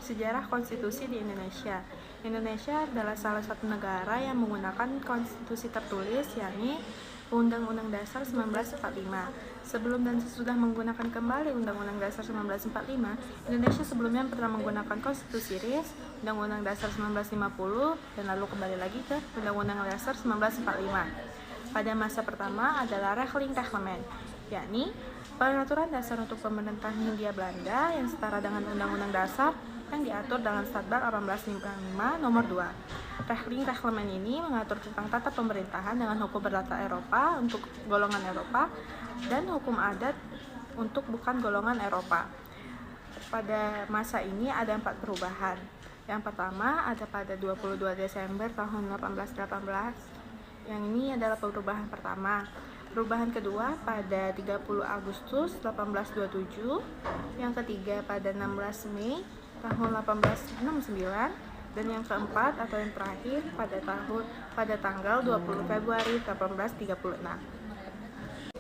Sejarah konstitusi di Indonesia. Indonesia adalah salah satu negara yang menggunakan konstitusi tertulis, yakni Undang-Undang Dasar 1945. Sebelum dan sesudah menggunakan kembali Undang-Undang Dasar 1945, Indonesia sebelumnya pernah menggunakan konstitusi RIS, Undang-Undang Dasar 1950, dan lalu kembali lagi ke Undang-Undang Dasar 1945. Pada masa pertama adalah Regling-Reglement, yakni peraturan dasar untuk pemerintahan Hindia Belanda yang setara dengan Undang-Undang Dasar yang diatur dalam Statbat 1855 nomor 2. Regling-Reglement ini mengatur tentang tata pemerintahan dengan hukum perdata Eropa untuk golongan Eropa dan hukum adat untuk bukan golongan Eropa. Pada masa ini ada 4 perubahan. Yang pertama ada pada 22 Desember tahun 1818. Yang ini adalah perubahan pertama. Perubahan kedua pada 30 Agustus 1827, yang ketiga pada 16 Mei tahun 1869, dan yang keempat atau yang terakhir pada tanggal 20 Februari 1836.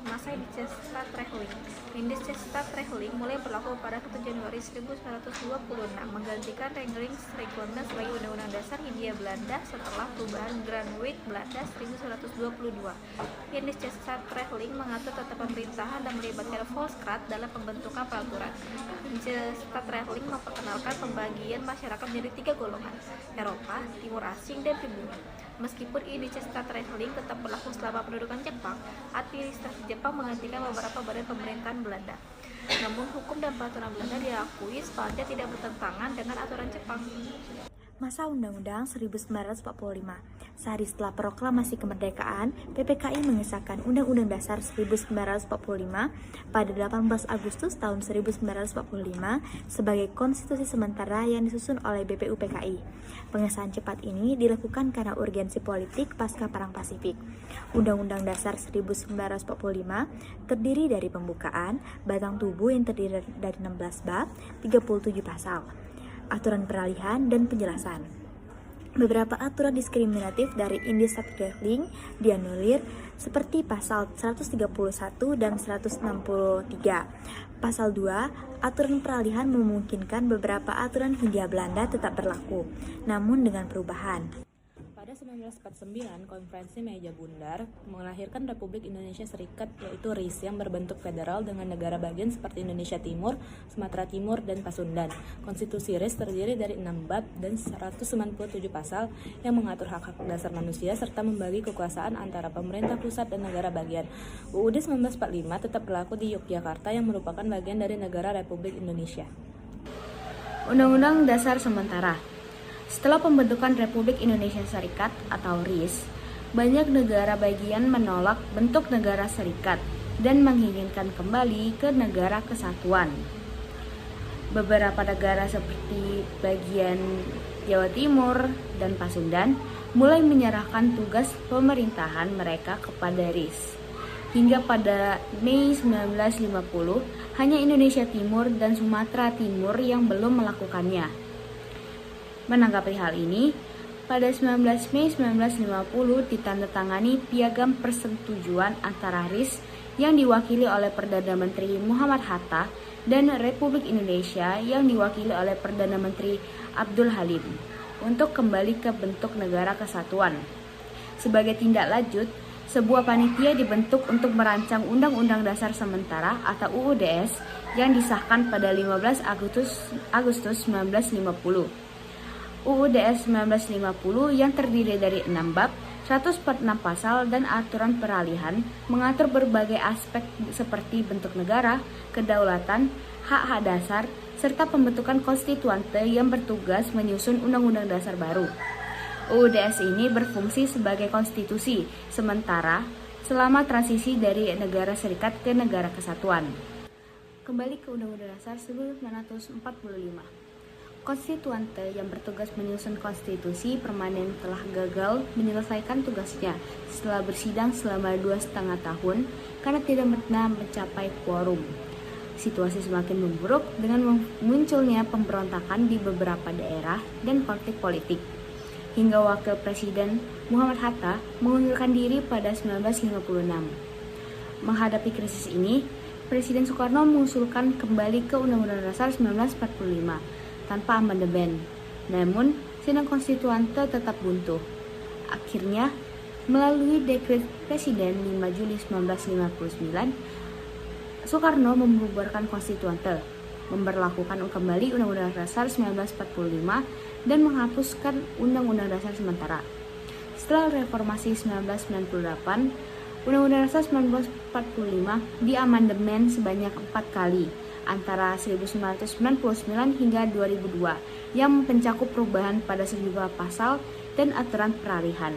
Masa Indiscestat Regling. Indiscestat Regling mulai berlaku pada 1 Januari 1926, menggantikan Reglement sebagai Undang-Undang Dasar Hindia Belanda setelah perubahan Greenwich Belanda 1922. Indiscestat Regling mengatur tata pemerintahan dan melibatkan Volksraad dalam pembentukan peraturan. Indiscestat Regling memperkenalkan pembagian masyarakat menjadi 3 golongan: Eropa, Timur Asing, dan Pribumi. Meskipun Indiscestat Regling tetap berlaku selama pendudukan Jepang, administrasi Jepang menggantikan beberapa badan pemerintahan Belanda. Namun hukum dan peraturan Belanda diakui sepanjang tidak bertentangan dengan aturan Jepang. Masa Undang-Undang 1945. Sehari setelah proklamasi kemerdekaan, PPKI mengesahkan Undang-Undang Dasar 1945 pada 18 Agustus tahun 1945 sebagai konstitusi sementara yang disusun oleh BPUPKI. Pengesahan cepat ini dilakukan karena urgensi politik pasca Perang Pasifik. Undang-Undang Dasar 1945 terdiri dari pembukaan, batang tubuh yang terdiri dari 16 bab, 37 pasal, aturan peralihan, dan penjelasan. Beberapa aturan diskriminatif dari Indiscestat Regling dianulir seperti pasal 131 dan 163. Pasal 2, aturan peralihan memungkinkan beberapa aturan Hindia Belanda tetap berlaku, namun dengan perubahan. Pada 1949, Konferensi Meja Bundar melahirkan Republik Indonesia Serikat, yaitu RIS, yang berbentuk federal dengan negara bagian seperti Indonesia Timur, Sumatera Timur, dan Pasundan. Konstitusi RIS terdiri dari 6 bab dan 197 pasal yang mengatur hak-hak dasar manusia serta membagi kekuasaan antara pemerintah pusat dan negara bagian. UUD 1945 tetap berlaku di Yogyakarta yang merupakan bagian dari negara Republik Indonesia. Undang-Undang Dasar Sementara. Setelah pembentukan Republik Indonesia Serikat atau RIS, banyak negara bagian menolak bentuk negara serikat dan menginginkan kembali ke negara kesatuan. Beberapa negara seperti bagian Jawa Timur dan Pasundan mulai menyerahkan tugas pemerintahan mereka kepada RIS. Hingga pada Mei 1950, hanya Indonesia Timur dan Sumatera Timur yang belum melakukannya. Menanggapi hal ini, pada 19 Mei 1950 ditandatangani Piagam Persetujuan antara RIS yang diwakili oleh Perdana Menteri Muhammad Hatta dan Republik Indonesia yang diwakili oleh Perdana Menteri Abdul Halim untuk kembali ke bentuk negara kesatuan. Sebagai tindak lanjut, sebuah panitia dibentuk untuk merancang Undang-Undang Dasar Sementara atau UUDS yang disahkan pada 15 Agustus 1950. UUDS 1950 yang terdiri dari 6 bab, 146 pasal, dan aturan peralihan mengatur berbagai aspek seperti bentuk negara, kedaulatan, hak-hak dasar, serta pembentukan konstituante yang bertugas menyusun undang-undang dasar baru. UUDS ini berfungsi sebagai konstitusi sementara selama transisi dari negara serikat ke negara kesatuan. Kembali ke Undang-Undang Dasar 1945. Konstituante yang bertugas menyusun konstitusi permanen telah gagal menyelesaikan tugasnya setelah bersidang selama 2,5 tahun karena tidak pernah mencapai quorum. Situasi semakin memburuk dengan munculnya pemberontakan di beberapa daerah dan konflik politik. Hingga Wakil Presiden Muhammad Hatta mengundurkan diri pada 1956. Menghadapi krisis ini, Presiden Soekarno mengusulkan kembali ke Undang-Undang Dasar 1945. tanpa amandemen. Namun, sidang konstituante tetap buntu. Akhirnya, melalui dekret Presiden 5 Juli 1959, Soekarno membubarkan konstituante, memberlakukan kembali Undang-Undang Dasar 1945, dan menghapuskan Undang-Undang Dasar sementara. Setelah reformasi 1998, Undang-Undang Dasar 1945 diamandemen sebanyak 4 kali, antara 1999 hingga 2002, yang mencakup perubahan pada sejumlah pasal dan aturan peralihan.